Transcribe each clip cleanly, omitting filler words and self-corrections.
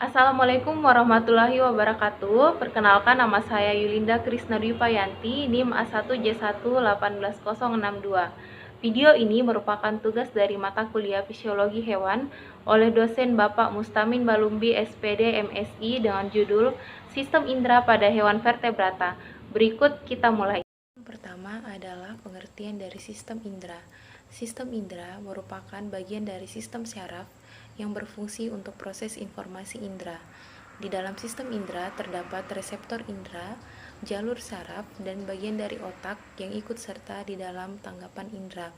Assalamualaikum warahmatullahi wabarakatuh. Perkenalkan, nama saya Yulinda Krisnadwipayanti, NIM A1J1 18062. Video ini merupakan tugas dari mata kuliah Fisiologi Hewan oleh dosen Bapak Mustamin Balumbi SPD MSI dengan judul Sistem Indera pada Hewan Vertebrata. Berikut kita mulai. Yang pertama adalah pengertian dari sistem indera. Sistem indera merupakan bagian dari sistem syaraf yang berfungsi untuk proses informasi indera. Di dalam sistem indera terdapat reseptor indera, jalur saraf, dan bagian dari otak yang ikut serta di dalam tanggapan indera.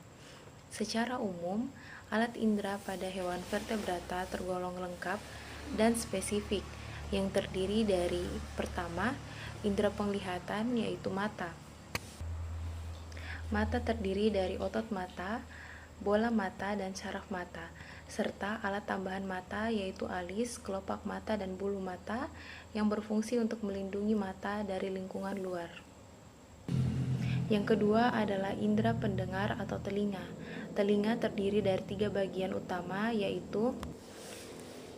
Secara umum, alat indera pada hewan vertebrata tergolong lengkap dan spesifik yang terdiri dari: pertama, indera penglihatan yaitu mata. Mata terdiri dari otot mata, bola mata, dan saraf mata, serta alat tambahan mata yaitu alis, kelopak mata, dan bulu mata yang berfungsi untuk melindungi mata dari lingkungan luar. Yang kedua adalah indera pendengar atau telinga. Telinga terdiri dari 3 bagian utama yaitu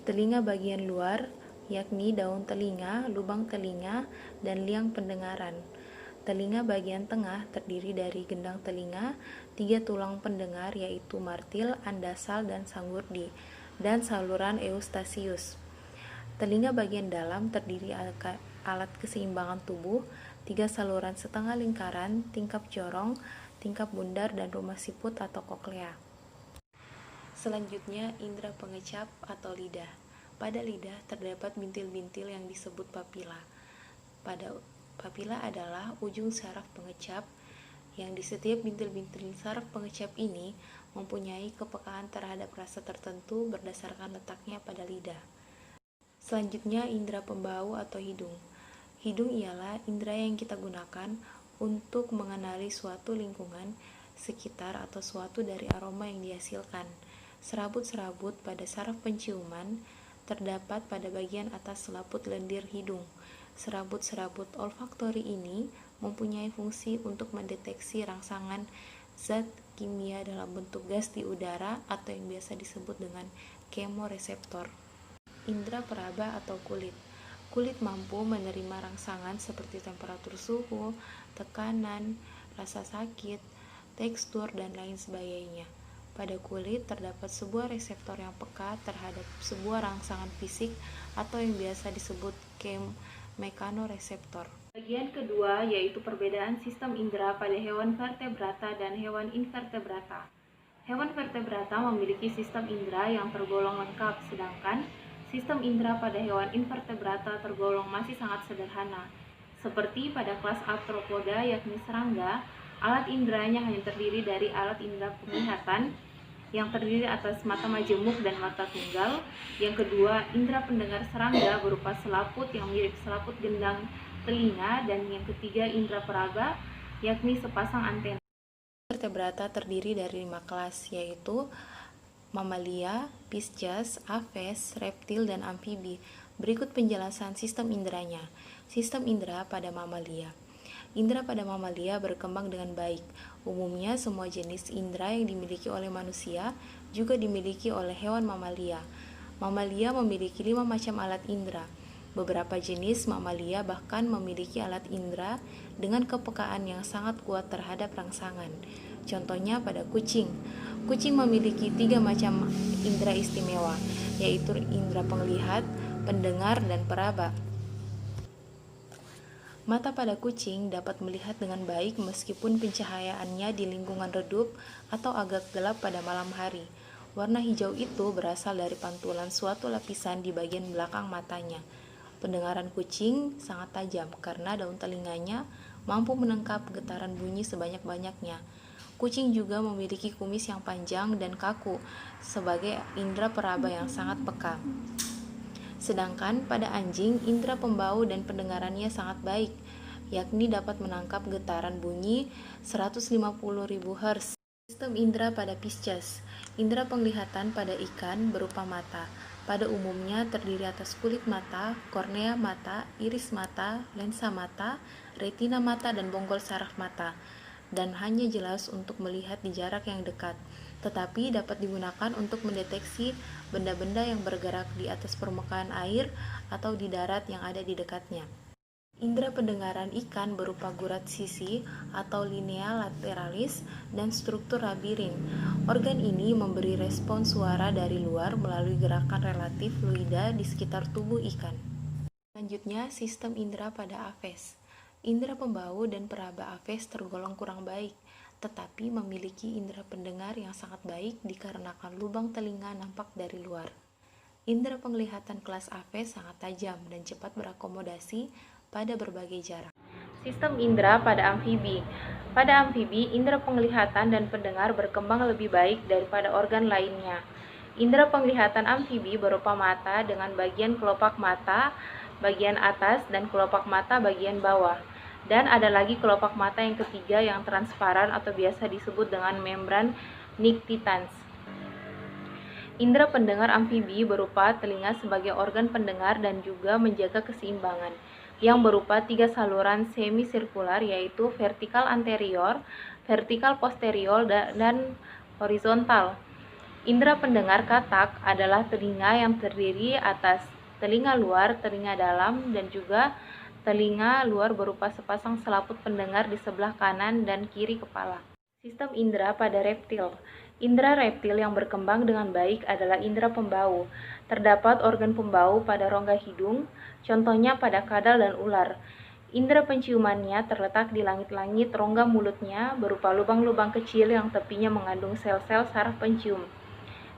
telinga bagian luar, yakni daun telinga, lubang telinga, dan liang pendengaran. Telinga bagian tengah terdiri dari gendang telinga, 3 tulang pendengar yaitu martil, andasal, dan sanggurdi, dan saluran eustasius. Telinga bagian dalam terdiri alat keseimbangan tubuh, 3 saluran setengah lingkaran, tingkap corong, tingkap bundar, dan rumah siput atau koklea. Selanjutnya, indera pengecap atau lidah. Pada lidah terdapat bintil-bintil yang disebut papila. Papila adalah ujung saraf pengecap yang di setiap bintil-bintil saraf pengecap ini mempunyai kepekaan terhadap rasa tertentu berdasarkan letaknya pada lidah. Selanjutnya, indera pembau atau hidung. Hidung ialah indera yang kita gunakan untuk mengenali suatu lingkungan sekitar atau suatu dari aroma yang dihasilkan. Serabut-serabut pada saraf penciuman terdapat pada bagian atas selaput lendir hidung. Serabut-serabut olfaktori ini mempunyai fungsi untuk mendeteksi rangsangan zat kimia dalam bentuk gas di udara atau yang biasa disebut dengan kemoreseptor. Indera peraba atau kulit. Kulit mampu menerima rangsangan seperti temperatur suhu, tekanan, rasa sakit, tekstur, dan lain sebagainya. Pada kulit terdapat sebuah reseptor yang peka terhadap sebuah rangsangan fisik atau yang biasa disebut mekanoreseptor. Bagian kedua yaitu perbedaan sistem indera pada hewan vertebrata dan hewan invertebrata. Hewan vertebrata memiliki sistem indera yang tergolong lengkap, sedangkan sistem indera pada hewan invertebrata tergolong masih sangat sederhana. Seperti pada kelas Arthropoda yakni serangga, alat inderanya hanya terdiri dari alat indera penglihatan yang terdiri atas mata majemuk dan mata tunggal. Yang kedua, indera pendengar serangga berupa selaput yang mirip selaput gendang telinga, dan yang ketiga, indera peraba yakni sepasang antena. Vertebrata terdiri dari 5 kelas yaitu mamalia, pisces, aves, reptil, dan amfibi. Berikut penjelasan sistem inderanya. Sistem indera pada mamalia. Indera pada mamalia berkembang dengan baik. Umumnya semua jenis indera yang dimiliki oleh manusia juga dimiliki oleh hewan mamalia. Mamalia memiliki 5 macam alat indera. Beberapa jenis mamalia bahkan memiliki alat indera dengan kepekaan yang sangat kuat terhadap rangsangan. Contohnya pada kucing. Kucing memiliki 3 macam indera istimewa, yaitu indera penglihat, pendengar, dan peraba. Mata pada kucing dapat melihat dengan baik meskipun pencahayaannya di lingkungan redup atau agak gelap pada malam hari. Warna hijau itu berasal dari pantulan suatu lapisan di bagian belakang matanya. Pendengaran kucing sangat tajam karena daun telinganya mampu menangkap getaran bunyi sebanyak-banyaknya. Kucing juga memiliki kumis yang panjang dan kaku sebagai indera peraba yang sangat peka. Sedangkan pada anjing, indera pembau dan pendengarannya sangat baik, yakni dapat menangkap getaran bunyi 150.000 Hz. Sistem indera pada pisces. Indera penglihatan pada ikan berupa mata. Pada umumnya terdiri atas kulit mata, kornea mata, iris mata, lensa mata, retina mata, dan bonggol saraf mata, dan hanya jelas untuk melihat di jarak yang dekat. tetapi dapat digunakan untuk mendeteksi benda-benda yang bergerak di atas permukaan air atau di darat yang ada di dekatnya. Indera pendengaran ikan berupa gurat sisi atau linea lateralis dan struktur labirin. Organ ini memberi respons suara dari luar melalui gerakan relatif fluida di sekitar tubuh ikan. Selanjutnya, sistem indera pada aves. Indera pembau dan peraba aves tergolong kurang baik, tetapi memiliki indera pendengar yang sangat baik dikarenakan lubang telinga nampak dari luar. Indera penglihatan kelas aves sangat tajam dan cepat berakomodasi pada berbagai jarak. Sistem indera pada amfibi. Pada amfibi, indera penglihatan dan pendengar berkembang lebih baik daripada organ lainnya. Indera penglihatan amfibi berupa mata dengan bagian kelopak mata bagian atas dan kelopak mata bagian bawah. Dan ada lagi kelopak mata yang ketiga yang transparan atau biasa disebut dengan membran nictitans. Indera pendengar amfibi berupa telinga sebagai organ pendengar dan juga menjaga keseimbangan, yang berupa 3 saluran semisirkular yaitu vertikal anterior, vertikal posterior, dan horizontal. Indera pendengar katak adalah telinga yang terdiri atas telinga luar, telinga dalam, dan juga telinga luar berupa sepasang selaput pendengar di sebelah kanan dan kiri kepala. Sistem indera pada reptil. Indera reptil yang berkembang dengan baik adalah indera pembau. Terdapat organ pembau pada rongga hidung, contohnya pada kadal dan ular. Indera penciumannya terletak di langit-langit rongga mulutnya berupa lubang-lubang kecil yang tepinya mengandung sel-sel saraf pencium.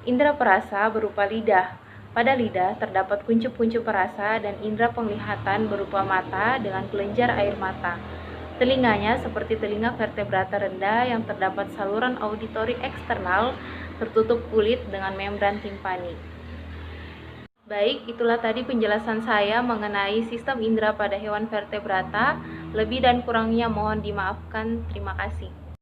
Indera perasa berupa lidah. Pada lidah terdapat kuncup-kuncup perasa dan indera penglihatan berupa mata dengan kelenjar air mata. Telinganya seperti telinga vertebrata rendah yang terdapat saluran auditori eksternal tertutup kulit dengan membran timpani. Baik, itulah tadi penjelasan saya mengenai sistem indera pada hewan vertebrata. Lebih dan kurangnya mohon dimaafkan. Terima kasih.